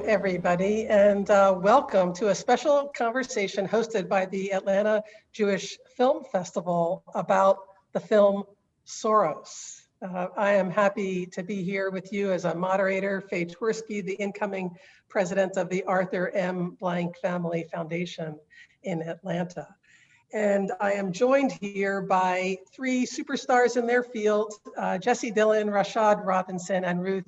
everybody, and welcome to a special conversation hosted by the Atlanta Jewish Film Festival about the film Soros. I am happy to be here with you as a moderator, Faye Twersky, the incoming president of the Arthur M. Blank Family Foundation in Atlanta. And I am joined here by three superstars in their field, Jesse Dillon, Rashad Robinson, and Ruth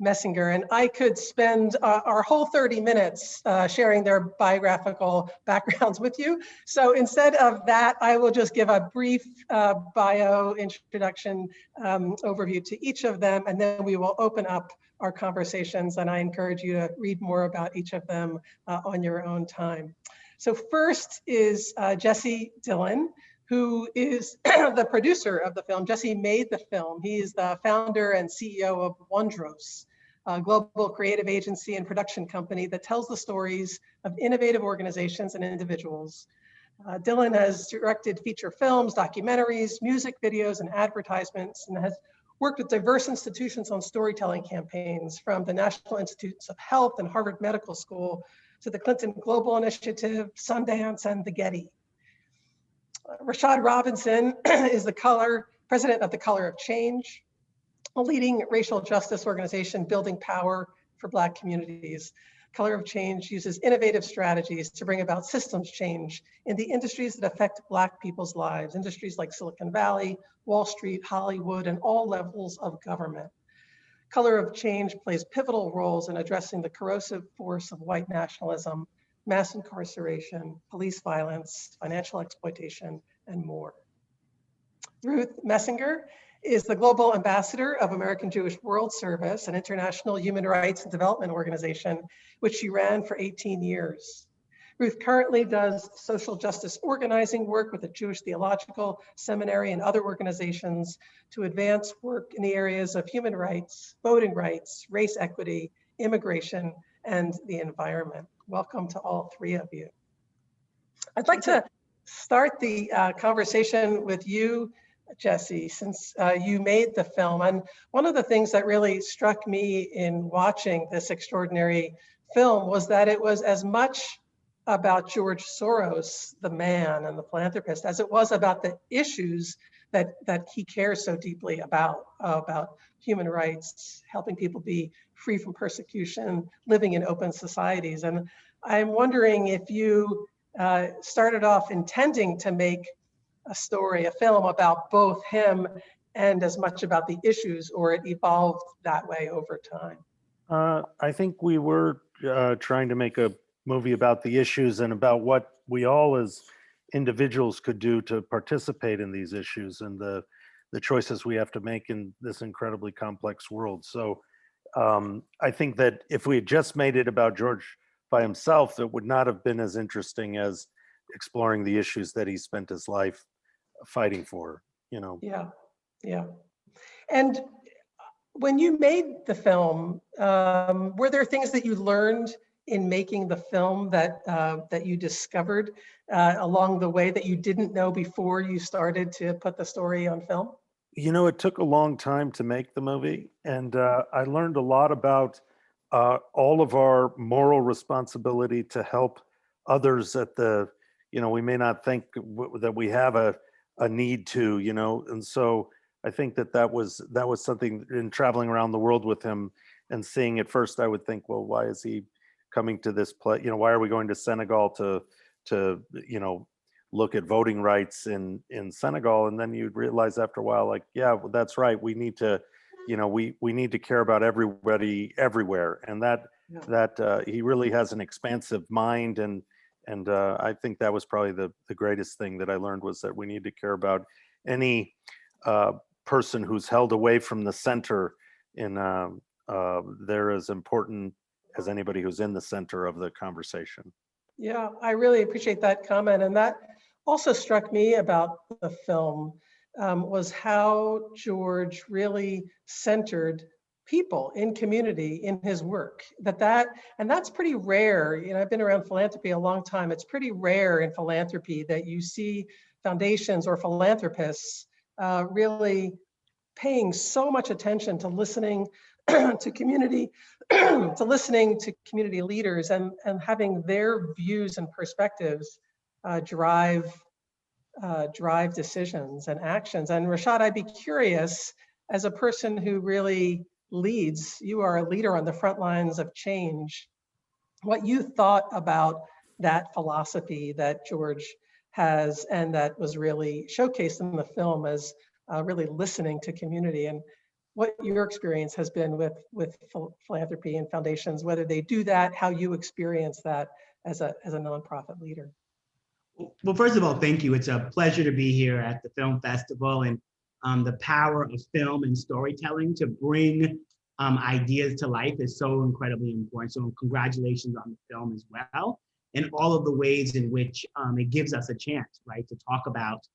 Messinger. And I could spend our whole 30 minutes sharing their biographical backgrounds with you. So instead of that, I will just give a brief bio introduction overview to each of them, and then we will open up our conversations. And I encourage you to read more about each of them on your own time. So first is Jesse Dillon, who is the producer of the film. Jesse made the film. He is the founder and CEO of Wondros, a global creative agency and production company that tells the stories of innovative organizations and individuals. Dillon has directed feature films, documentaries, music videos, and advertisements, and has worked with diverse institutions on storytelling campaigns, from the National Institutes of Health and Harvard Medical School to the Clinton Global Initiative, Sundance, and the Getty. Rashad Robinson is the president of the Color of Change, a leading racial justice organization building power for Black communities. Color of Change uses innovative strategies to bring about systems change in the industries that affect Black people's lives, industries like Silicon Valley, Wall Street, Hollywood, and all levels of government. Color of Change plays pivotal roles in addressing the corrosive force of white nationalism, mass incarceration, police violence, financial exploitation, and more. Ruth Messinger is the global ambassador of American Jewish World Service, an international human rights and development organization, which she ran for 18 years. Ruth currently does social justice organizing work with the Jewish Theological Seminary and other organizations to advance work in the areas of human rights, voting rights, race equity, immigration, and the environment. Welcome to all three of you. I'd like to start the conversation with you, Jesse, since you made the film. And one of the things that really struck me in watching this extraordinary film was that it was as much about George Soros, the man and the philanthropist, as it was about the issues that he cares so deeply about human rights, helping people be free from persecution, living in open societies. And I'm wondering if you started off intending to make a story, a film about both him and as much about the issues, or it evolved that way over time. I think we were trying to make a movie about the issues and about what we all as individuals could do to participate in these issues and the choices we have to make in this incredibly complex world. So I think that if we had just made it about George by himself, it would not have been as interesting as exploring the issues that he spent his life fighting for, you know. Yeah. And when you made the film, were there things that you learned in making the film that you discovered along the way that you didn't know before you started to put the story on film? You know, it took a long time to make the movie, and I learned a lot about all of our moral responsibility to help others at the, you know, we may not think that we have a need to, you know, and so I think that was something in traveling around the world with him and seeing. At first I would think, well, why is he coming to this place? You know, why are we going to Senegal to you know, look at voting rights in Senegal? And then you'd realize after a while, like, yeah, well, that's right. We need to, you know, we need to care about everybody everywhere. And that he really has an expansive mind. And I think that was probably the greatest thing that I learned, was that we need to care about any person who's held away from the center. They're as important as anybody who's in the center of the conversation. Yeah, I really appreciate that comment. And that also struck me about the film, was how George really centered people in community in his work. And that's pretty rare. You know, I've been around philanthropy a long time. It's pretty rare in philanthropy that you see foundations or philanthropists really paying so much attention to listening to community, to listening to community leaders and having their views and perspectives drive decisions and actions. And Rashad, I'd be curious, as a person who really leads, you are a leader on the front lines of change, what you thought about that philosophy that George has and that was really showcased in the film as really listening to community, and what your experience has been with philanthropy and foundations, whether they do that, how you experience that as a nonprofit leader. Well, first of all, thank you. It's a pleasure to be here at the film festival, and the power of film and storytelling to bring ideas to life is so incredibly important. So congratulations on the film as well, and all of the ways in which it gives us a chance, right, to talk about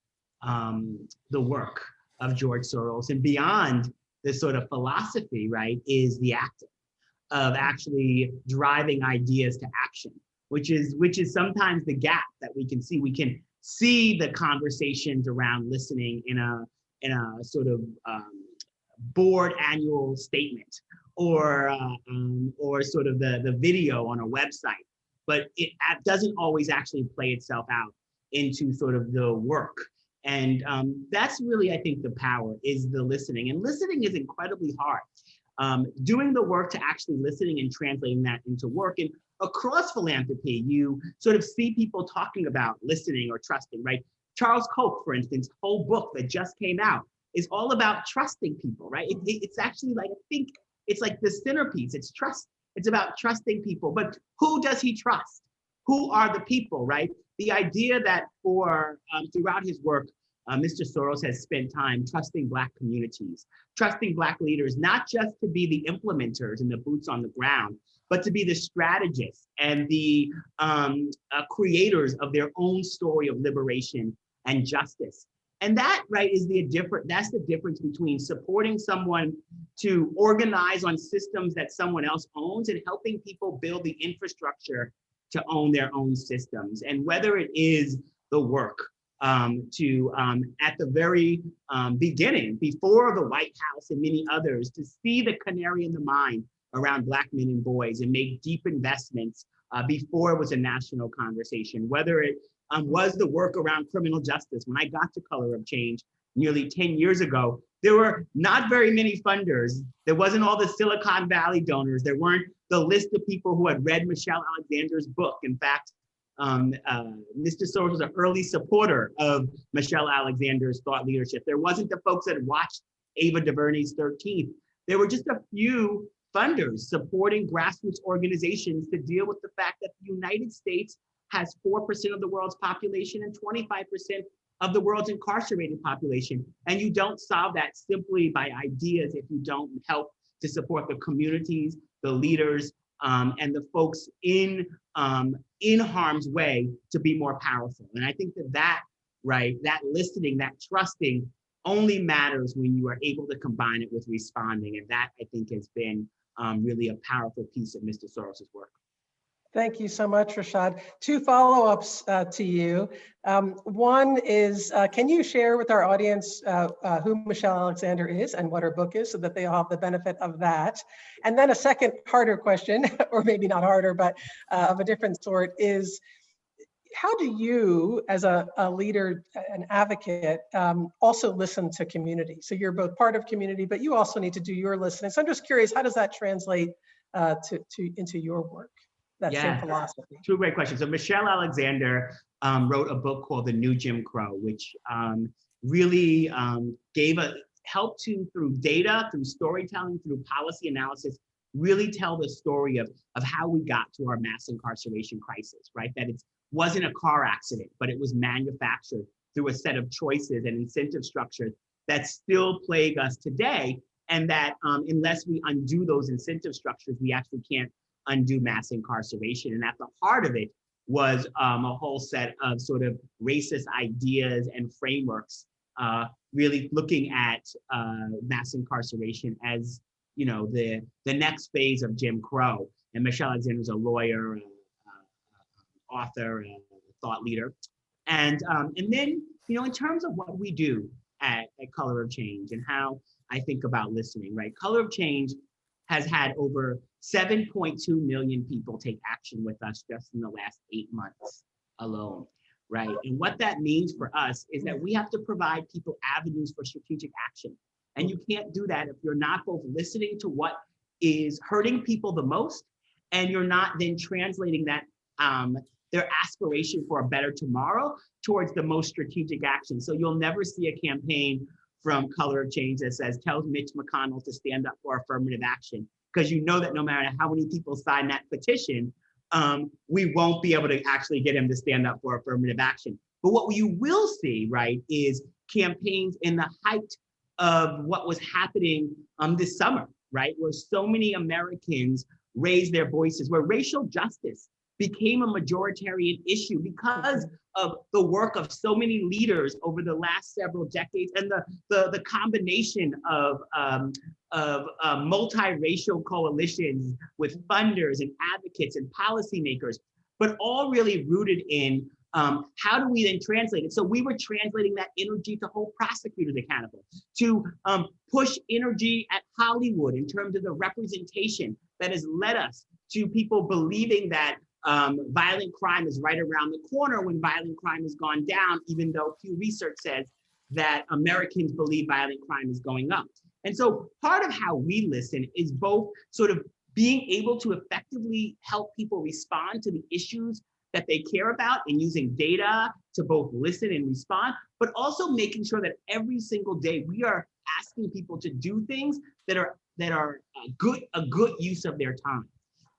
the work of George Soros. And beyond this sort of philosophy, right, is the acting of actually driving ideas to action, which is sometimes the gap that we can see. We can see the conversations around listening in a sort of board annual statement or sort of the video on a website, but it doesn't always actually play itself out into sort of the work. And that's really, I think, the power is the listening. And listening is incredibly hard. Doing the work to actually listening and translating that into work. And across philanthropy, you sort of see people talking about listening or trusting, right? Charles Koch, for instance, whole book that just came out is all about trusting people, right? It's actually like, I think it's like the centerpiece, it's trust. It's about trusting people, but who does he trust? Who are the people, right? The idea that for throughout his work, Mr. Soros has spent time trusting Black communities, trusting Black leaders, not just to be the implementers and the boots on the ground, but to be the strategists and the creators of their own story of liberation and justice. And that, right, is that's the difference between supporting someone to organize on systems that someone else owns and helping people build the infrastructure to own their own systems. And whether it is the work to at the very beginning, before the White House and many others, to see the canary in the mine around Black men and boys and make deep investments before it was a national conversation, whether it was the work around criminal justice. When I got to Color of Change nearly 10 years ago, there were not very many funders. There wasn't all the Silicon Valley donors. There weren't the list of people who had read Michelle Alexander's book. In fact, Mr. Soros was an early supporter of Michelle Alexander's thought leadership. There wasn't the folks that had watched Ava DuVernay's 13th. There were just a few funders supporting grassroots organizations to deal with the fact that the United States has 4% of the world's population and 25% of the world's incarcerated population. And you don't solve that simply by ideas if you don't help to support the communities, the leaders, and the folks in harm's way to be more powerful. And I think that listening, that trusting only matters when you are able to combine it with responding. And that, I think, has been really a powerful piece of Mr. Soros's work. Thank you so much, Rashad. Two follow-ups to you. One is, can you share with our audience who Michelle Alexander is and what her book is so that they all have the benefit of that? And then a second harder question, or maybe not harder, but of a different sort, is how do you, as a leader, an advocate, also listen to community? So you're both part of community, but you also need to do your listening. So I'm just curious, how does that translate into your work? That same philosophy. Two great questions. So Michelle Alexander wrote a book called The New Jim Crow, which really helped to, through data, through storytelling, through policy analysis, really tell the story of how we got to our mass incarceration crisis, right? That it wasn't a car accident, but it was manufactured through a set of choices and incentive structures that still plague us today. And that unless we undo those incentive structures, we actually can't undo mass incarceration. And at the heart of it was a whole set of sort of racist ideas and frameworks, really looking at mass incarceration as, you know, the next phase of Jim Crow. And Michelle Alexander is a lawyer, author, thought leader. And then, you know, in terms of what we do at Color of Change and how I think about listening, right? Color of Change has had over 7.2 million people take action with us just in the last 8 months alone, right? And what that means for us is that we have to provide people avenues for strategic action. And you can't do that if you're not both listening to what is hurting people the most, and you're not then translating that their aspiration for a better tomorrow towards the most strategic action. So you'll never see a campaign from Color of Change that says, tells Mitch McConnell to stand up for affirmative action, because you know that no matter how many people sign that petition, we won't be able to actually get him to stand up for affirmative action. But what you will see, right, is campaigns in the height of what was happening this summer, right, where so many Americans raised their voices, where racial justice became a majoritarian issue because of the work of so many leaders over the last several decades, and the combination of multiracial coalitions with funders and advocates and policymakers, but all really rooted in how do we then translate it? So we were translating that energy to hold prosecutors accountable, to push energy at Hollywood in terms of the representation that has led us to people believing that violent crime is right around the corner when violent crime has gone down, even though Pew Research says that Americans believe violent crime is going up. And so part of how we listen is both sort of being able to effectively help people respond to the issues that they care about and using data to both listen and respond, but also making sure that every single day we are asking people to do things that are a good use of their time.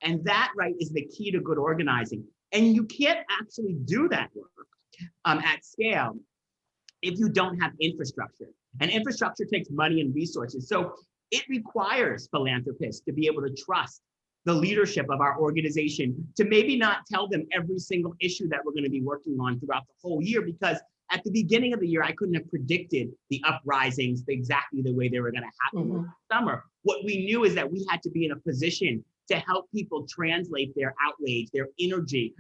And that, right, is the key to good organizing. And you can't actually do that work at scale if you don't have infrastructure. And infrastructure takes money and resources. So it requires philanthropists to be able to trust the leadership of our organization to maybe not tell them every single issue that we're going to be working on throughout the whole year, because at the beginning of the year, I couldn't have predicted the uprisings exactly the way they were going to happen in the summer. What we knew is that we had to be in a position to help people translate their outrage, their energy,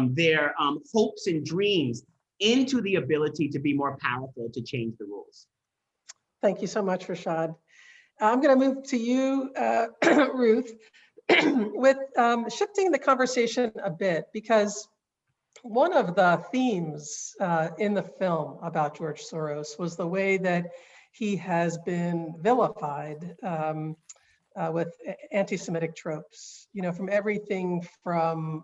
their hopes and dreams into the ability to be more powerful to change the rules. Thank you so much, Rashad. I'm going to move to you, Ruth, with shifting the conversation a bit, because one of the themes in the film about George Soros was the way that he has been vilified with anti-Semitic tropes, from everything from,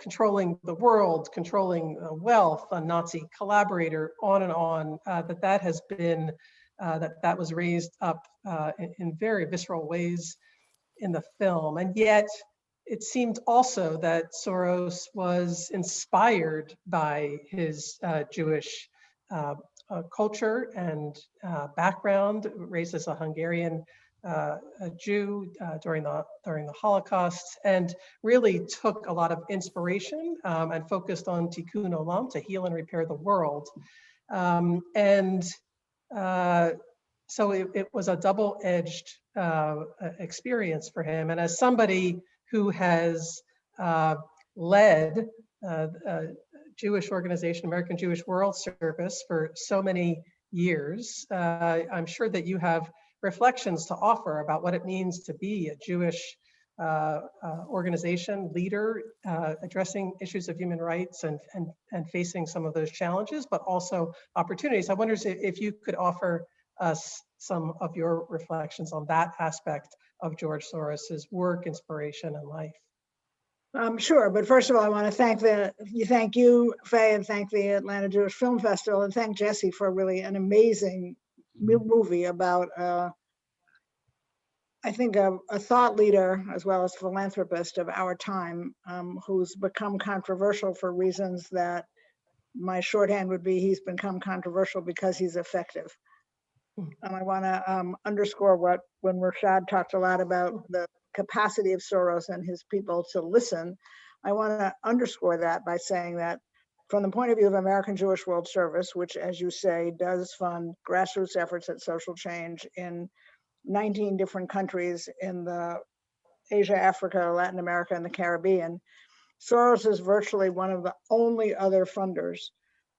controlling the world, controlling wealth, a Nazi collaborator, on and on, that has been, that was raised up in very visceral ways in the film. And yet it seemed also that Soros was inspired by his Jewish culture and background, raised as a Hungarian a Jew during the Holocaust, and really took a lot of inspiration and focused on tikkun olam, to heal and repair the world. So it was a double-edged experience for him. And as somebody who has led a Jewish organization, American Jewish World Service, for so many years, I'm sure that you have reflections to offer about what it means to be a Jewish organization leader, addressing issues of human rights and facing some of those challenges, but also opportunities. I wonder if you could offer us some of your reflections on that aspect of George Soros's work, inspiration, and life. Sure, but first of all, I want to thank you, Faye, and thank the Atlanta Jewish Film Festival, and thank Jesse for really an amazing movie about, I think, a thought leader as well as philanthropist of our time, who's become controversial for reasons that my shorthand would be he's become controversial because he's effective. And I want to underscore when Rashad talked a lot about the capacity of Soros and his people to listen, I want to underscore that by saying that from the point of view of American Jewish World Service, which, as you say, does fund grassroots efforts at social change in 19 different countries in the Asia, Africa, Latin America, and the Caribbean, Soros is virtually one of the only other funders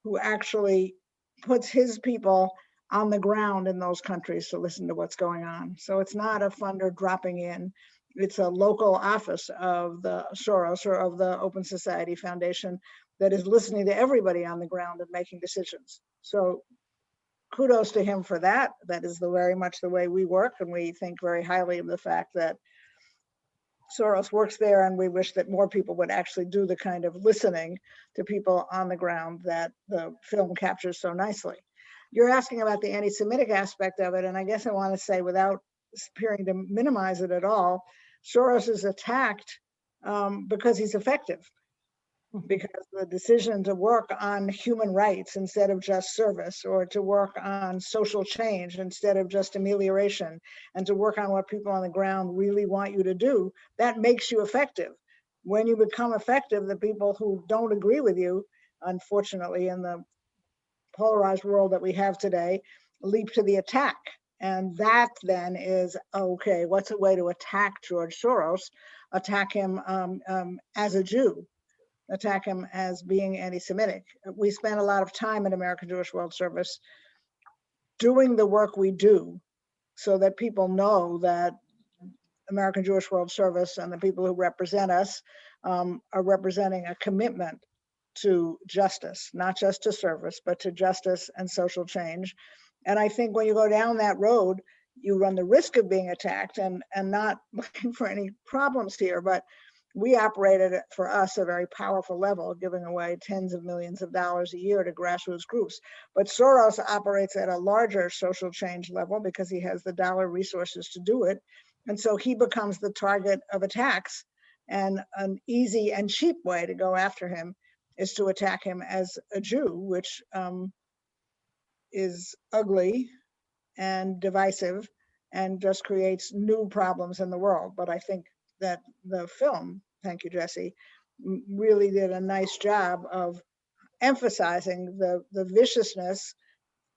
who actually puts his people on the ground in those countries to listen to what's going on. So it's not a funder dropping in. It's a local office of the Soros or of the Open Society Foundation that is listening to everybody on the ground and making decisions. So kudos to him for that. That is very much the way we work, and we think very highly of the fact that Soros works there, and we wish that more people would actually do the kind of listening to people on the ground that the film captures so nicely. You're asking about the anti-Semitic aspect of it, and I guess I want to say, without appearing to minimize it at all, Soros is attacked because he's effective. Because the decision to work on human rights instead of just service, or to work on social change instead of just amelioration, and to work on what people on the ground really want you to do, that makes you effective. When you become effective, the people who don't agree with you, unfortunately, in the polarized world that we have today, leap to the attack. And that then is, okay, what's a way to attack George Soros? Attack him as a Jew. Attack him as being anti-Semitic. We spend a lot of time at American Jewish World Service doing the work we do so that people know that American Jewish World Service and the people who represent us are representing a commitment to justice, not just to service, but to justice and social change. And I think when you go down that road, you run the risk of being attacked, and not looking for any problems here, but we operated at, for us, a very powerful level, giving away tens of millions of dollars a year to grassroots groups. But Soros operates at a larger social change level because he has the dollar resources to do it. And so he becomes the target of attacks. And an easy and cheap way to go after him is to attack him as a Jew, which is ugly and divisive and just creates new problems in the world. But I think that the film, thank you, Jesse, really did a nice job of emphasizing the viciousness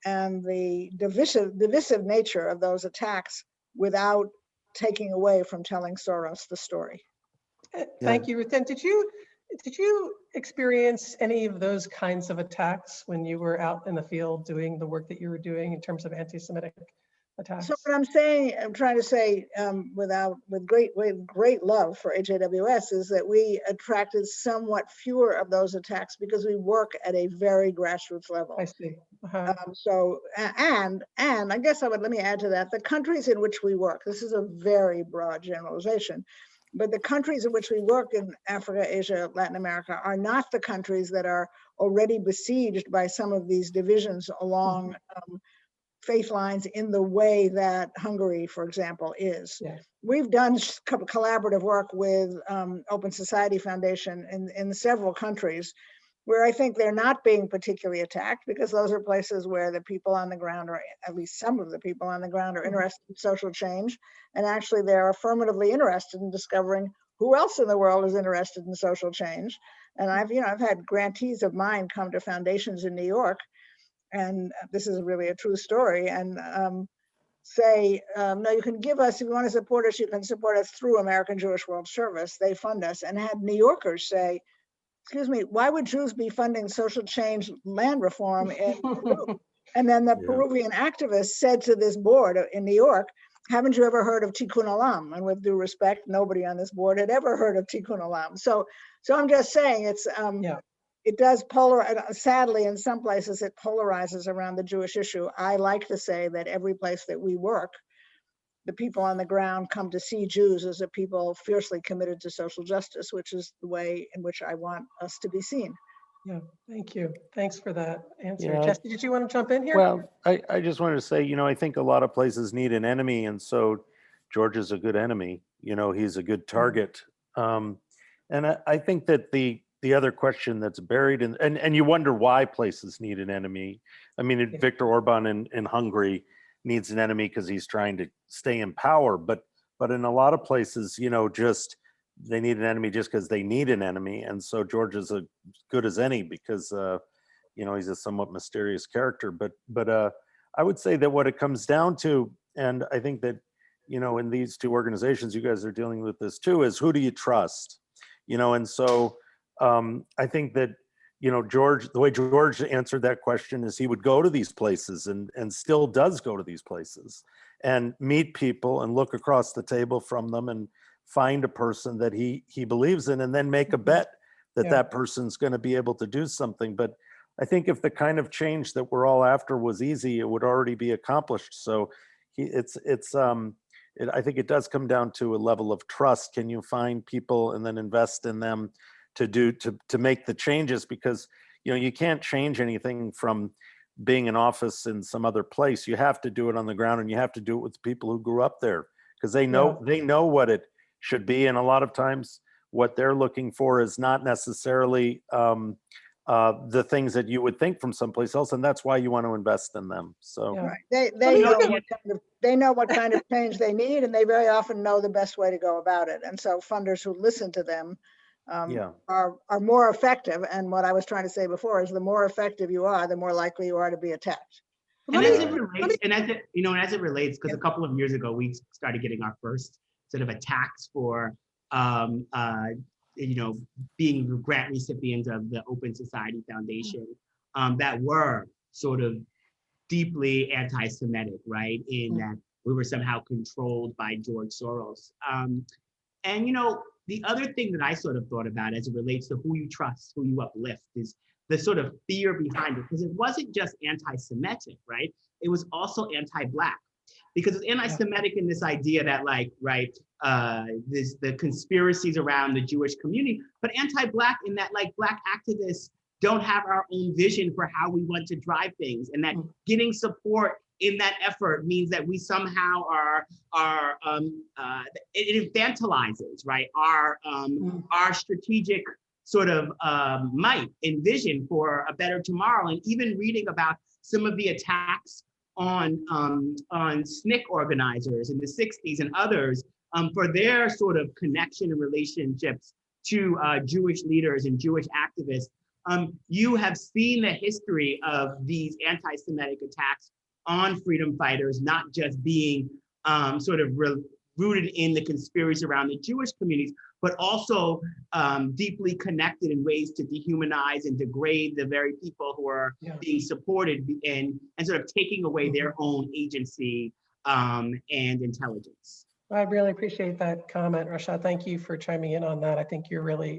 and the divisive nature of those attacks without taking away from telling Soros the story. Thank you, Ruth. And did you experience any of those kinds of attacks when you were out in the field doing the work that you were doing in terms of anti-Semitic attacks? So what I'm trying to say, with great love for AJWS, is that we attracted somewhat fewer of those attacks because we work at a very grassroots level. I see. And I guess let me add to that, the countries in which we work, this is a very broad generalization, but the countries in which we work in Africa, Asia, Latin America are not the countries that are already besieged by some of these divisions along faith lines in the way that Hungary, for example, is. Yeah. We've done collaborative work with Open Society Foundation in several countries where I think they're not being particularly attacked, because those are places where the people on the ground, or at least some of the people on the ground, are interested in social change. And actually they're affirmatively interested in discovering who else in the world is interested in social change. And I've had grantees of mine come to foundations in New York, and this is really a true story, and say, no, you can give us, if you want to support us, you can support us through American Jewish World Service. They fund us. And had New Yorkers say, excuse me, why would Jews be funding social change land reform in Peru? And then the Peruvian activist said to this board in New York, haven't you ever heard of Tikkun Olam? And with due respect, nobody on this board had ever heard of Tikkun Olam. So I'm just saying, it's it does polarize. Sadly, in some places, it polarizes around the Jewish issue. I like to say that every place that we work, the people on the ground come to see Jews as a people fiercely committed to social justice, which is the way in which I want us to be seen. Yeah, thank you. Thanks for that answer. Yeah. Jesse, did you want to jump in here? Well, I just wanted to say, I think a lot of places need an enemy, and so George is a good enemy. He's a good target. And I think that the other question that's buried in, and you wonder why places need an enemy. I mean, Viktor Orban in Hungary needs an enemy because he's trying to stay in power, but in a lot of places, just they need an enemy just because they need an enemy. And so George is as good as any because he's a somewhat mysterious character. But I would say that what it comes down to, and I think that in these two organizations, you guys are dealing with this too, is who do you trust? And so I think that George, the way George answered that question is he would go to these places and still does go to these places and meet people and look across the table from them and find a person that he believes in and then make a bet that that person's going to be able to do something. But I think if the kind of change that we're all after was easy, it would already be accomplished. So I think it does come down to a level of trust. Can you find people and then invest in them to make the changes? Because you can't change anything from being in office in some other place. You have to do it on the ground, and you have to do it with people who grew up there, because they know what it should be. And a lot of times what they're looking for is not necessarily the things that you would think from someplace else, and that's why you want to invest in them. So right. They know what kind of change they need, and they very often know the best way to go about it. And so funders who listen to them are more effective. And what I was trying to say before is the more effective you are, the more likely you are to be attacked. And as it relates, because a couple of years ago we started getting our first sort of attacks for being grant recipients of the Open Society Foundation that were sort of deeply anti-Semitic, right? In that we were somehow controlled by George Soros. The other thing that I sort of thought about as it relates to who you trust, who you uplift, is the sort of fear behind it, because it wasn't just anti-Semitic, right? It was also anti-Black, because it's anti-Semitic in this idea that the conspiracies around the Jewish community, but anti-Black in that Black activists don't have our own vision for how we want to drive things, and that getting support in that effort means that we somehow it infantilizes, right, our strategic sort of might and vision for a better tomorrow. And even reading about some of the attacks on SNCC organizers in the 60s and others for their sort of connection and relationships to Jewish leaders and Jewish activists, you have seen the history of these anti-Semitic attacks on freedom fighters, not just being sort of rooted in the conspiracy around the Jewish communities, but also deeply connected in ways to dehumanize and degrade the very people who are being supported and sort of taking away their own agency and intelligence. I really appreciate that comment, Rashad. Thank you for chiming in on that. I think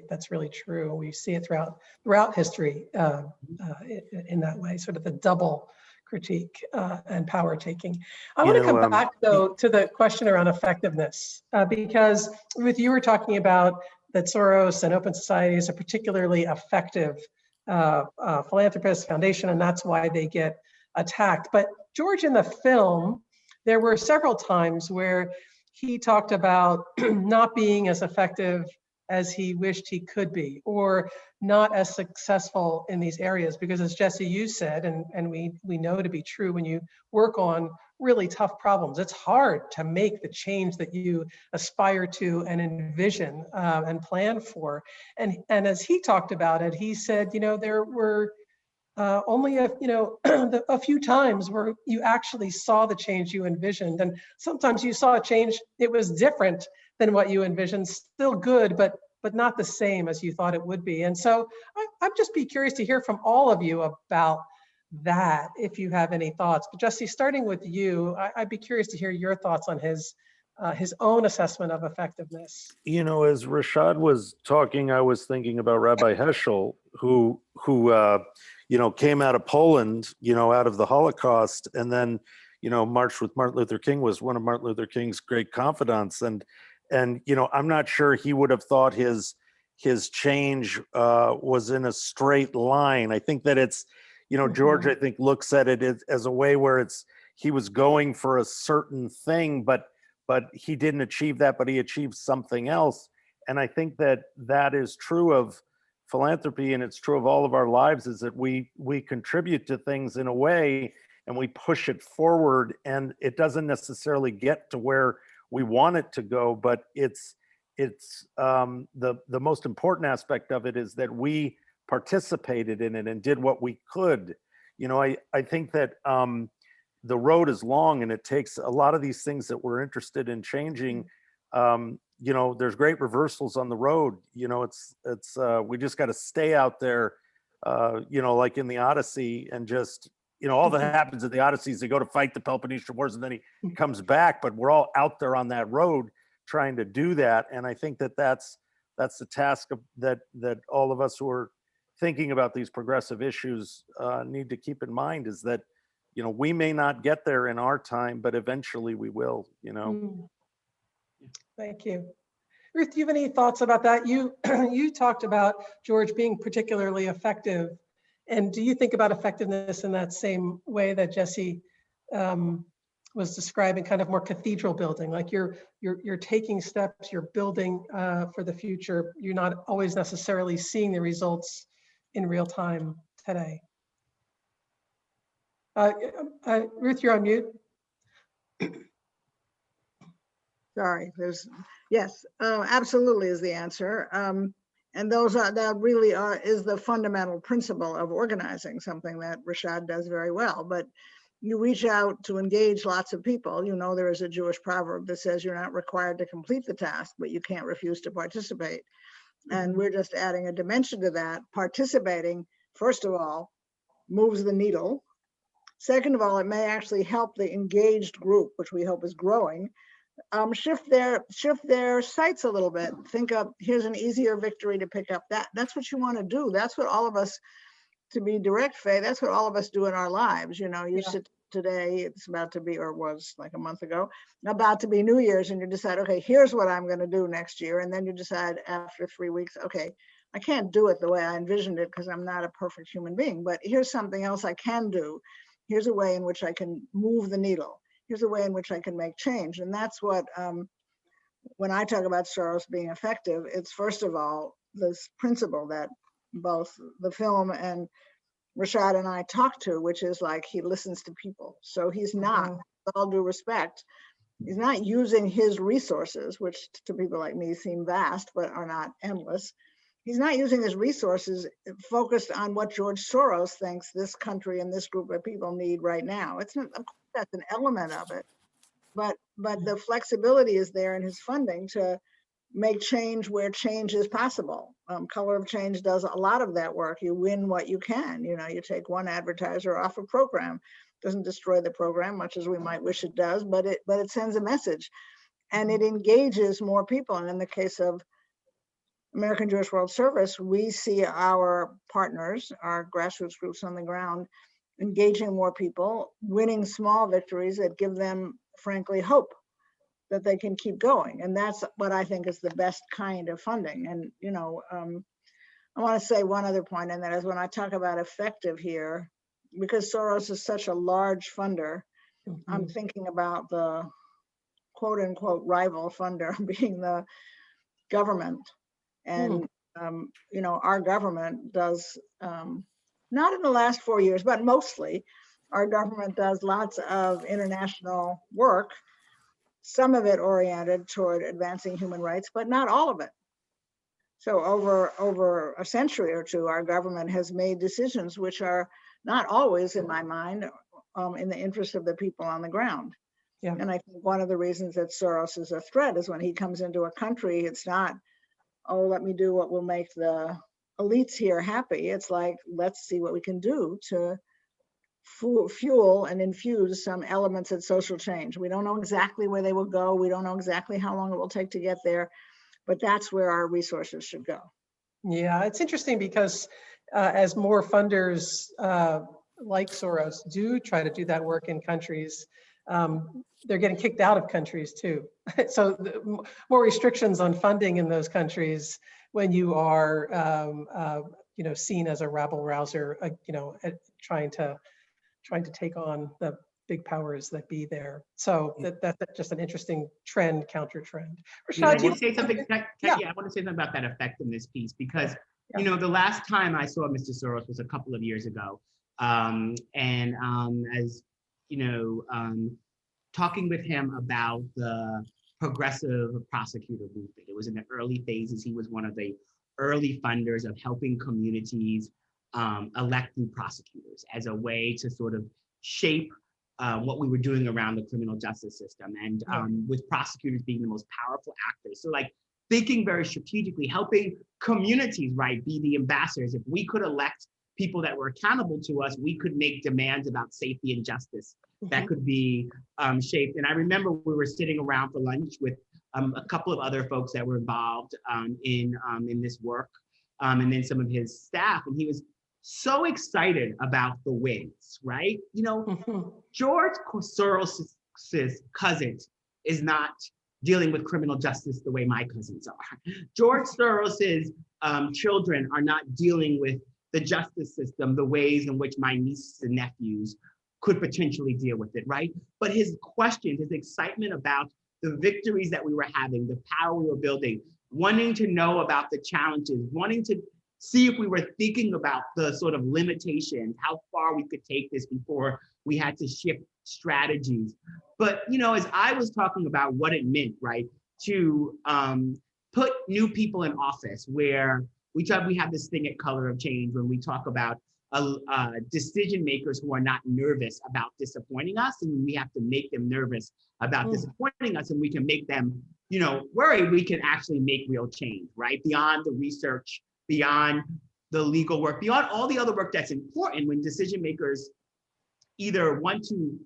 that's really true. We see it throughout history in that way, sort of the double critique and power taking. I want to come back though to the question around effectiveness, because Ruth, you were talking about that Soros and Open Society is a particularly effective philanthropist foundation, and that's why they get attacked. But George, in the film, there were several times where he talked about not being as effective as he wished he could be, or not as successful in these areas. Because as Jesse, you said, and we know to be true, when you work on really tough problems, it's hard to make the change that you aspire to and envision and plan for. And as he talked about it, he said, there were only a few times where you actually saw the change you envisioned. And sometimes you saw a change, it was different than what you envisioned, still good, but not the same as you thought it would be. And so I'd just be curious to hear from all of you about that, if you have any thoughts. But Jesse, starting with you, I'd be curious to hear your thoughts on his own assessment of effectiveness. As Rashad was talking, I was thinking about Rabbi Heschel, who came out of Poland, out of the Holocaust, and then, marched with Martin Luther King, was one of Martin Luther King's great confidants. And I'm not sure he would have thought his change was in a straight line. I think that it's, George, I think, looks at it as a way where he was going for a certain thing, but he didn't achieve that, but he achieved something else. And I think that is true of philanthropy, and it's true of all of our lives, is that we contribute to things in a way and we push it forward, and it doesn't necessarily get to where we want it to go, but it's the most important aspect of it is that we participated in it and did what we could. I think that the road is long, and it takes a lot of these things that we're interested in changing. There's great reversals on the road. It's we just got to stay out there like in the Odyssey, and just, all that happens in the Odyssey is they go to fight the Peloponnesian Wars and then he comes back, but we're all out there on that road trying to do that. And I think that's the task that all of us who are thinking about these progressive issues need to keep in mind, is that, we may not get there in our time, but eventually we will, Thank you. Ruth, do you have any thoughts about that? You talked about George being particularly effective. And do you think about effectiveness in that same way that Jesse was describing, kind of more cathedral building? Like you're taking steps, you're building for the future. You're not always necessarily seeing the results in real time today. Ruth, you're on mute. Sorry, yes, absolutely is the answer. And that really is the fundamental principle of organizing, something that Rashad does very well. But you reach out to engage lots of people. There is a Jewish proverb that says you're not required to complete the task, but you can't refuse to participate. And we're just adding a dimension to that. Participating, first of all, moves the needle. Second of all, it may actually help the engaged group, which we hope is growing, shift their sights a little bit. Think of, here's an easier victory to pick up. That's what you want to do. That's what all of us, to be direct, Faye, that's what all of us do in our lives. You sit today, it's about to be, or was like a month ago, about to be New Year's, and you decide, okay, here's what I'm going to do next year. And then you decide after 3 weeks, okay, I can't do it the way I envisioned it because I'm not a perfect human being, but here's something else I can do. Here's a way in which I can move the needle. Here's a way in which I can make change. And that's what, when I talk about Soros being effective, it's first of all, this principle that both the film and Rashad and I talk to, which is like, he listens to people. So he's not, with all due respect, he's not using his resources, which to people like me seem vast, but are not endless. He's not using his resources focused on what George Soros thinks this country and this group of people need right now. It's not, of course, that's an element of it, but the flexibility is there in his funding to make change where change is possible. Color of Change does a lot of that work. You win what you can. You take one advertiser off a program. Doesn't destroy the program, much as we might wish it does, but it sends a message, and it engages more people. And in the case of American Jewish World Service, we see our partners, our grassroots groups on the ground, engaging more people, winning small victories that give them, frankly, hope that they can keep going. And that's what I think is the best kind of funding. And, I want to say one other point, and that is when I talk about effective here, because Soros is such a large funder, I'm thinking about the quote unquote rival funder being the government. And, our government does, not in the last 4 years, but mostly, our government does lots of international work, some of it oriented toward advancing human rights, but not all of it. So over a century or two, our government has made decisions which are not always, in my mind, in the interest of the people on the ground. Yeah. And I think one of the reasons that Soros is a threat is when he comes into a country, it's not, oh, let me do what will make the elites here happy. It's like, let's see what we can do to fuel and infuse some elements of social change. We don't know exactly where they will go. We don't know exactly how long it will take to get there, but that's where our resources should go. Yeah, it's interesting because as more funders like Soros do try to do that work in countries, they're getting kicked out of countries too. So more restrictions on funding in those countries when you are, seen as a rabble rouser, trying to take on the big powers that be there. So that's just an interesting trend, counter trend. Rashad, I want to say something. I want to say something about that effectiveness piece because the last time I saw Mr. Soros was a couple of years ago, talking with him about the progressive prosecutor movement. It was in the early phases. He was one of the early funders of helping communities elect new prosecutors as a way to sort of shape what we were doing around the criminal justice system, and with prosecutors being the most powerful actors. So like thinking very strategically, helping communities, right, be the ambassadors. If we could elect people that were accountable to us, we could make demands about safety and justice that could be shaped. And I remember we were sitting around for lunch with a couple of other folks that were involved in this work, and then some of his staff, and he was so excited about the wins, right? You know, George Soros' cousin is not dealing with criminal justice the way my cousins are. George Soros's children are not dealing with the justice system the ways in which my nieces and nephews could potentially deal with it, right? But his questions, his excitement about the victories that we were having, the power we were building, wanting to know about the challenges, wanting to see if we were thinking about the sort of limitations, how far we could take this before we had to shift strategies. But, you know, as I was talking about what it meant, right, to put new people in office, where we have this thing at Color of Change when we talk about decision makers who are not nervous about disappointing us, and we have to make them nervous about disappointing us, and we can make them, you know, worried we can actually make real change, right? Beyond the research, beyond the legal work, beyond all the other work that's important. When decision makers either want to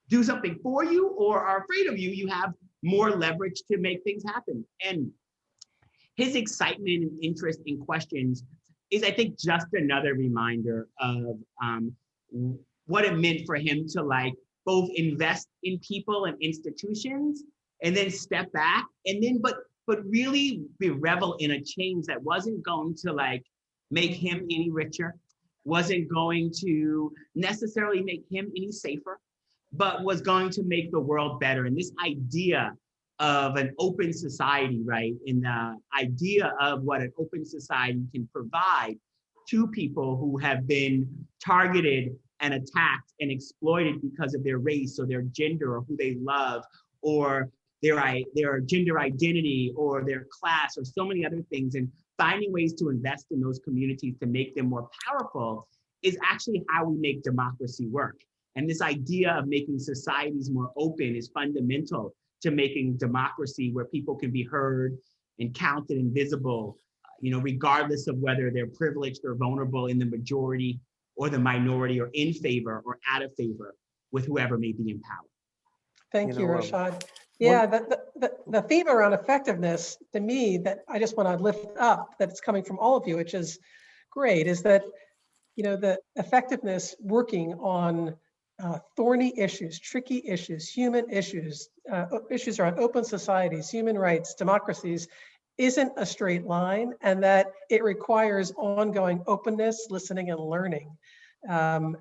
do something for you or are afraid of you, you have more leverage to make things happen. And his excitement and interest in questions is, I think, just another reminder of what it meant for him to like both invest in people and institutions and then step back and then, but really be revel in a change that wasn't going to like make him any richer, wasn't going to necessarily make him any safer, but was going to make the world better. And this idea of an open society, right? And the idea of what an open society can provide to people who have been targeted and attacked and exploited because of their race or their gender or who they love or their gender identity or their class or so many other things, and finding ways to invest in those communities to make them more powerful is actually how we make democracy work. And this idea of making societies more open is fundamental to making democracy where people can be heard and counted and visible, you know, regardless of whether they're privileged or vulnerable, in the majority or the minority, or in favor or out of favor with whoever may be in power. Thank you, Rashad. Yeah, the theme around effectiveness, to me, that I just want to lift up, that it's coming from all of you, which is great, is that, you know, the effectiveness working on thorny issues, tricky issues, human issues, issues around open societies, human rights, democracies, isn't a straight line, and that it requires ongoing openness, listening, and learning. And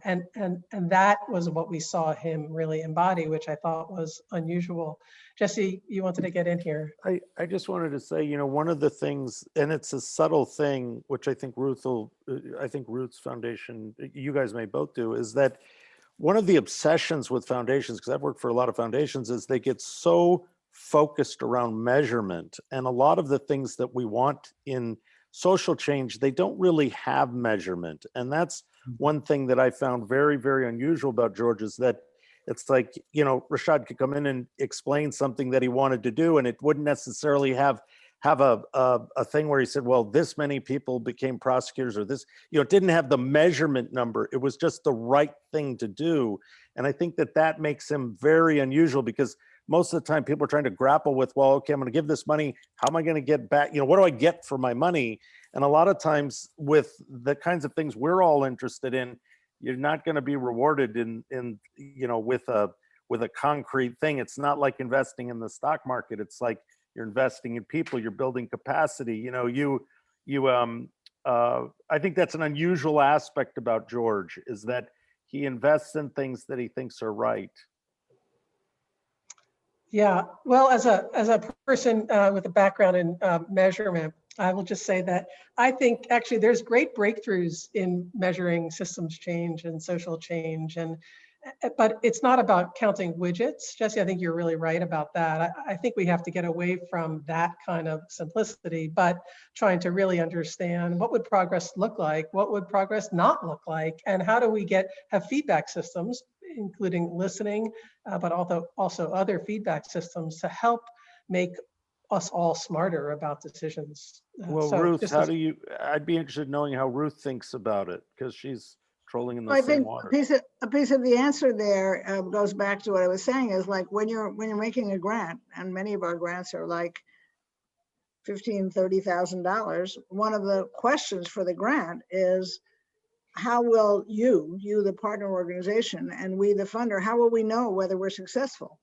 that was what we saw him really embody, which I thought was unusual. Jesse, you wanted to get in here. I just wanted to say, you know, one of the things, and it's a subtle thing, which I think Ruth's foundation, you guys may both do, is that one of the obsessions with foundations, because I've worked for a lot of foundations, is they get so focused around measurement. And a lot of the things that we want in social change, they don't really have measurement. And that's one thing that I found very, very unusual about George, is that it's like, you know, Rashad could come in and explain something that he wanted to do, and it wouldn't necessarily have a thing where he said, well, this many people became prosecutors, or this, you know, it didn't have the measurement number. It was just the right thing to do. And I think that that makes him very unusual, because most of the time people are trying to grapple with, well, okay, I'm going to give this money. How am I going to get back? You know, what do I get for my money? And a lot of times with the kinds of things we're all interested in, you're not going to be rewarded in you know, with a concrete thing. It's not like investing in the stock market. It's like you're investing in people, you're building capacity. You know, I think that's an unusual aspect about George, is that he invests in things that he thinks are right. Yeah, well, as a person with a background in measurement, I will just say that I think actually there's great breakthroughs in measuring systems change and social change, but it's not about counting widgets. Jesse, I think you're really right about that. I think we have to get away from that kind of simplicity, but trying to really understand what would progress look like, what would progress not look like, and how do we have feedback systems, including listening, but also other feedback systems to help make us all smarter about decisions Well, So Ruth, just how as- do you, I'd be interested in knowing how Ruth thinks about it because she's trolling in the I same think water. a piece of the answer there goes back to what I was saying is like when you're making a grant, and many of our grants are like $15,000, $30,000. One of the questions for the grant is how will you, the partner organization, and we, the funder, how will we know whether we're successful?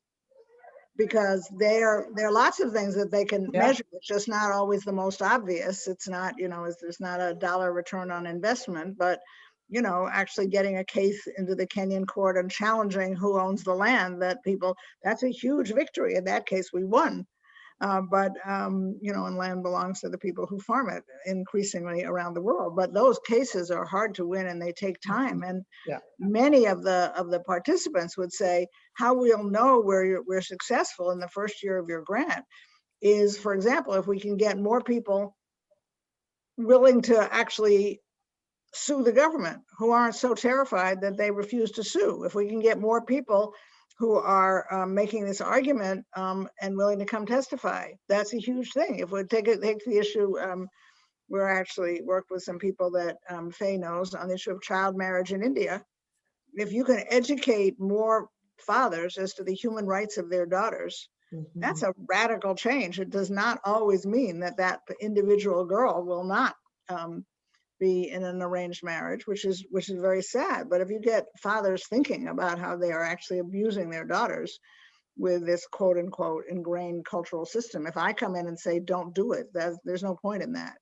Because there are lots of things that they can Yeah. measure. It's just not always the most obvious. It's not, there's not a dollar return on investment, but actually getting a case into the Kenyan court and challenging who owns the land that's a huge victory. In that case, we won. And land belongs to the people who farm it increasingly around the world. But those cases are hard to win and they take time. And Yeah. many of the participants would say, how we'll know we're successful in the first year of your grant is, for example, if we can get more people willing to actually sue the government, who aren't so terrified that they refuse to sue. If we can get more people who are making this argument and willing to come testify, that's a huge thing. If we take the issue, we're actually worked with some people that Faye knows on the issue of child marriage in India. If you can educate more fathers as to the human rights of their daughters, that's a radical change. It does not always mean that individual girl will not be in an arranged marriage, which is very sad. But if you get fathers thinking about how they are actually abusing their daughters with this quote unquote ingrained cultural system, if I come in and say, don't do it, there's no point in that.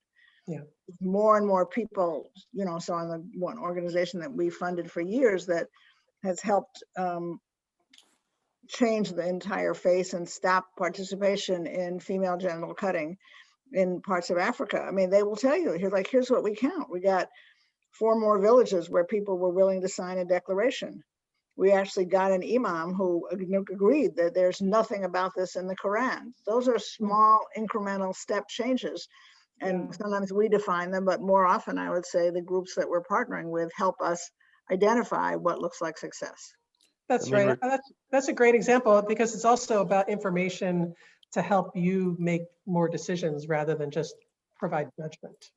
Yeah. More and more people, so on the one organization that we funded for years that has helped change the entire face and stop participation in female genital cutting in parts of Africa. I mean, they will tell you, here's what we count. We got 4 more villages where people were willing to sign a declaration. We actually got an imam who agreed that there's nothing about this in the Quran. Those are small incremental step changes. And sometimes we define them, but more often I would say the groups that we're partnering with help us identify what looks like success. That's right. That's a great example because it's also about information to help you make more decisions rather than just provide judgment.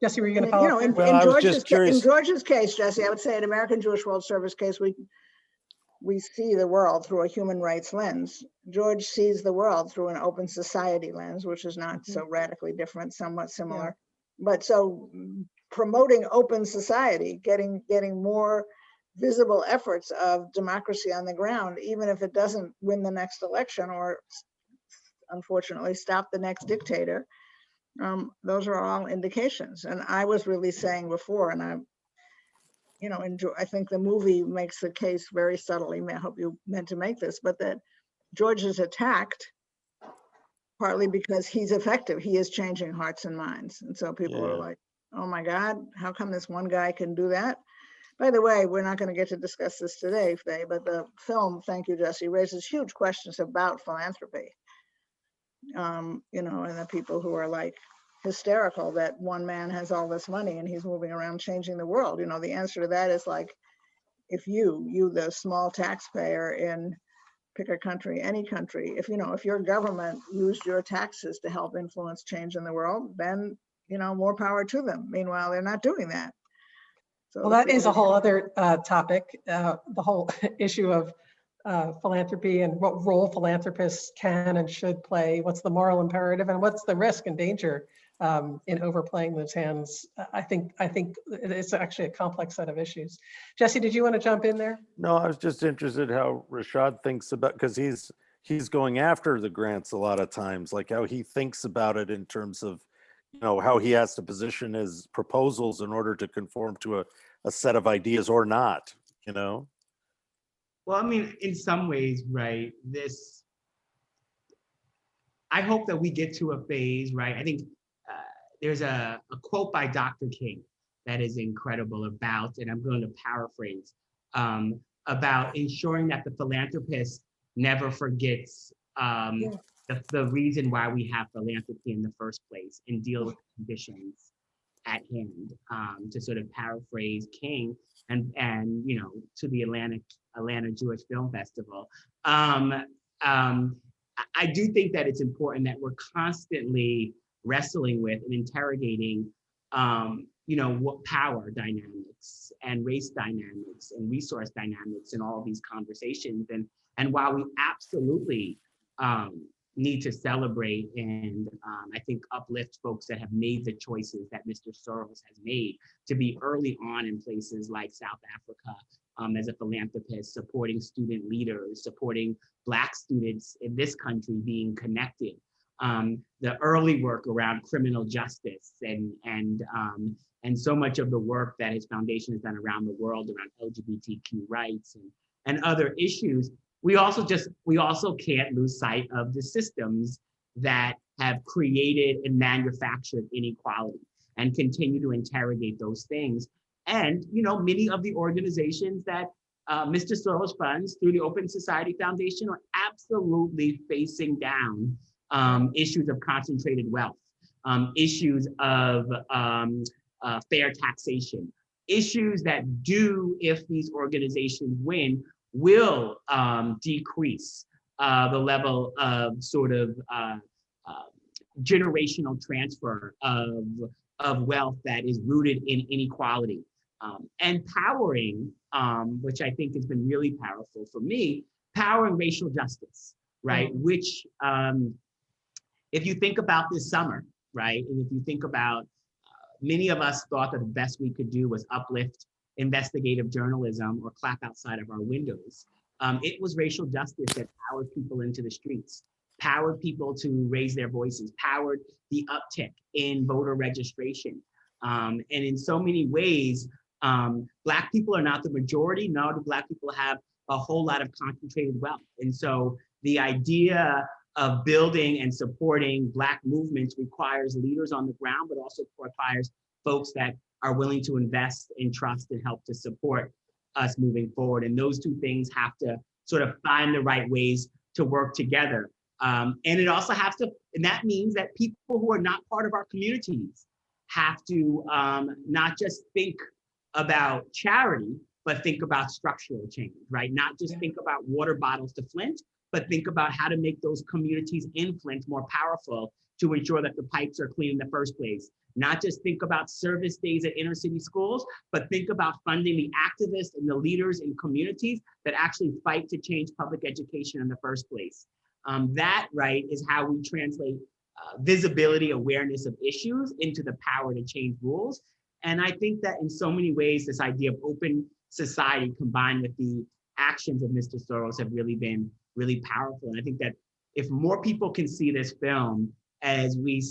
Jesse, were you going to follow up? In George's case, Jesse, I would say in American Jewish World Service case, we see the world through a human rights lens. George sees the world through an open society lens, which is not so radically different, somewhat similar. Yeah. But so promoting open society, getting more visible efforts of democracy on the ground, even if it doesn't win the next election or unfortunately stop the next dictator, those are all indications. And I was really saying before, and I think the movie makes the case very subtly. I hope you meant to make this, but that George is attacked partly because he's effective. He is changing hearts and minds. And so people are like, oh my God, how come this one guy can do that? By the way, we're not going to get to discuss this today, Faye, but the film, thank you, Jesse, raises huge questions about philanthropy. And the people who are like hysterical that one man has all this money and he's moving around changing the world. The answer to that is like, if you, the small taxpayer in pick a country, any country, if your government used your taxes to help influence change in the world, then, more power to them. Meanwhile, they're not doing that. So well, that is a whole other topic, the whole issue of philanthropy and what role philanthropists can and should play. What's the moral imperative and what's the risk and danger in overplaying those hands? I think it's actually a complex set of issues. Jesse, did you want to jump in there? No, I was just interested how Rashad thinks about, because he's going after the grants a lot of times, like how he thinks about it in terms of, how he has to position his proposals in order to conform to a set of ideas or not, Well, I mean, in some ways, right, I hope that we get to a phase, right? I think there's a quote by Dr. King that is incredible about, and I'm going to paraphrase, about ensuring that the philanthropist never forgets the reason why we have philanthropy in the first place and deal with the conditions at hand, to sort of paraphrase King and to the Atlanta Jewish Film Festival. I do think that it's important that we're constantly wrestling with and interrogating, what power dynamics and race dynamics and resource dynamics in all of these conversations. And while we absolutely need to celebrate and I think uplift folks that have made the choices that Mr. Soros has made to be early on in places like South Africa as a philanthropist, supporting student leaders, supporting Black students in this country being connected. The early work around criminal justice and so much of the work that his foundation has done around the world around LGBTQ rights and other issues. We also can't lose sight of the systems that have created and manufactured inequality and continue to interrogate those things. And many of the organizations that Mr. Soros funds through the Open Society Foundation are absolutely facing down issues of concentrated wealth, issues of fair taxation, issues that do, if these organizations win, will decrease the level of sort of generational transfer of wealth that is rooted in inequality. And powering, which I think has been really powerful for me, powering racial justice, right? Mm-hmm. Which, if you think about this summer, right? And if you think about, many of us thought that the best we could do was uplift investigative journalism or clap outside of our windows. It was racial justice that powered people into the streets, powered people to raise their voices, powered the uptick in voter registration. And in so many ways, Black people are not the majority, nor do Black people have a whole lot of concentrated wealth. And so the idea of building and supporting Black movements requires leaders on the ground, but also requires folks that are willing to invest and trust and help to support us moving forward. And those two things have to sort of find the right ways to work together. And it also has to, and that means that people who are not part of our communities have to not just think about charity, but think about structural change, right? Not just think about water bottles to Flint, but think about how to make those communities in Flint more powerful to ensure that the pipes are clean in the first place. Not just think about service days at inner city schools, but think about funding the activists and the leaders in communities that actually fight to change public education in the first place. That, right, is how we translate visibility, awareness of issues into the power to change rules. And I think that in so many ways, this idea of open society combined with the actions of Mr. Soros have really been really powerful. And I think that if more people can see this film as we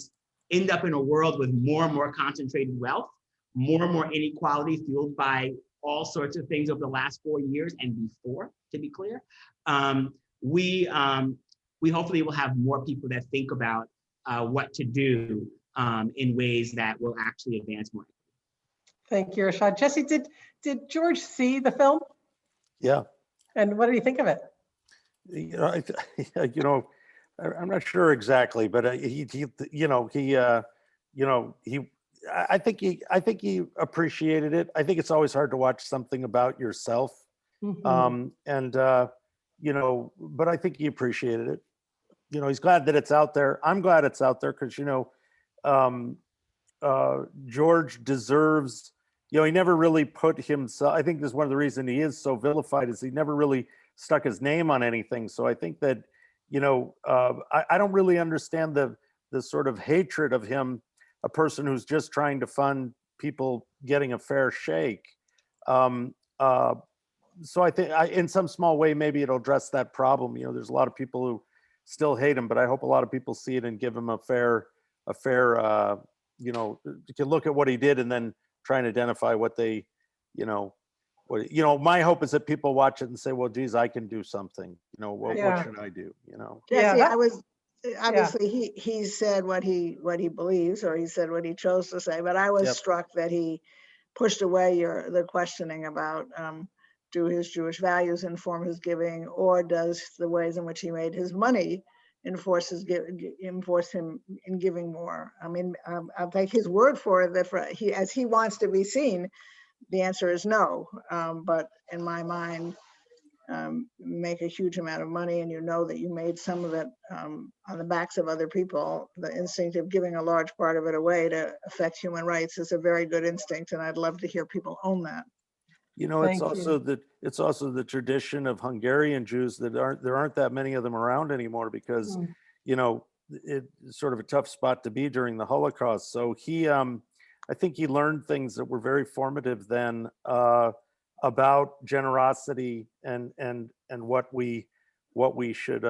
end up in a world with more and more concentrated wealth, more and more inequality fueled by all sorts of things over the last 4 years and before, to be clear, we hopefully will have more people that think about what to do in ways that will actually advance more. Thank you, Rashad. Jesse, did George see the film? Yeah. And what did he think of it? I'm not sure exactly, but I think he appreciated it. I think it's always hard to watch something about yourself. Mm-hmm. But I think he appreciated it. He's glad that it's out there. I'm glad it's out there because, George deserves, he never really put himself, I think this is one of the reasons he is so vilified is he never really stuck his name on anything. So I think that, I don't really understand the sort of hatred of him, a person who's just trying to fund people getting a fair shake. So I think in some small way, maybe it'll address that problem. There's a lot of people who still hate him, but I hope a lot of people see it and give him a fair, you can look at what he did and then try and identify what they, my hope is that people watch it and say, well, geez, I can do something. What should I do? Jesse, I was obviously he said what he believes, or he said what he chose to say, but I was struck that he pushed away the questioning about do his Jewish values inform his giving, or does the ways in which he made his money enforce him in giving more? I mean, I'll take his word for it that as he wants to be seen, the answer is no. But in my mind, make a huge amount of money and you know that you made some of it on the backs of other people, the instinct of giving a large part of it away to affect human rights is a very good instinct, and I'd love to hear people own that. You know, Thank you. it's also the tradition of Hungarian Jews that there aren't that many of them around anymore because, Mm. you know, it's sort of a tough spot to be during the Holocaust. So I think he learned things that were very formative then about generosity and what we should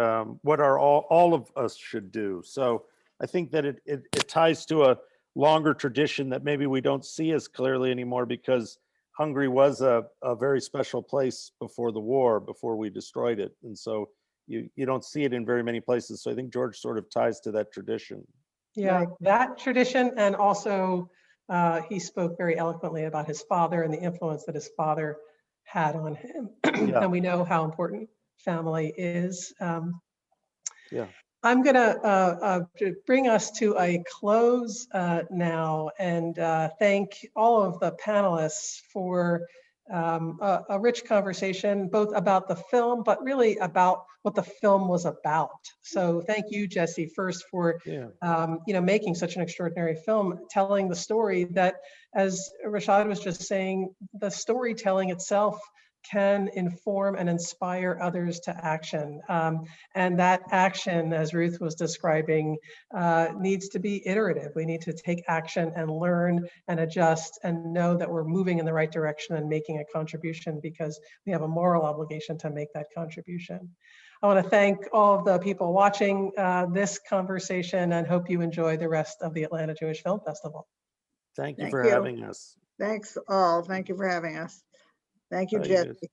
what all of us should do. So I think that it ties to a longer tradition that maybe we don't see as clearly anymore because Hungary was a very special place before the war, before we destroyed it. And so you don't see it in very many places. So I think George sort of ties to that tradition. Yeah, Right. that tradition, and also he spoke very eloquently about his father and the influence that his father had on him. Yeah. And we know how important family is. Yeah. I'm going to bring us to a close now and thank all of the panelists for a rich conversation, both about the film, but really about what the film was about. So thank you, Jesse, first for Yeah. making such an extraordinary film, telling the story that, as Rashad was just saying, the storytelling itself can inform and inspire others to action. And that action, as Ruth was describing, needs to be iterative. We need to take action and learn and adjust and know that we're moving in the right direction and making a contribution because we have a moral obligation to make that contribution. I want to thank all of the people watching this conversation and hope you enjoy the rest of the Atlanta Jewish Film Festival. Thank you Thank for you. having us. Thanks all. Thank you for having us. Thank you, Bye, you Jesse. guys.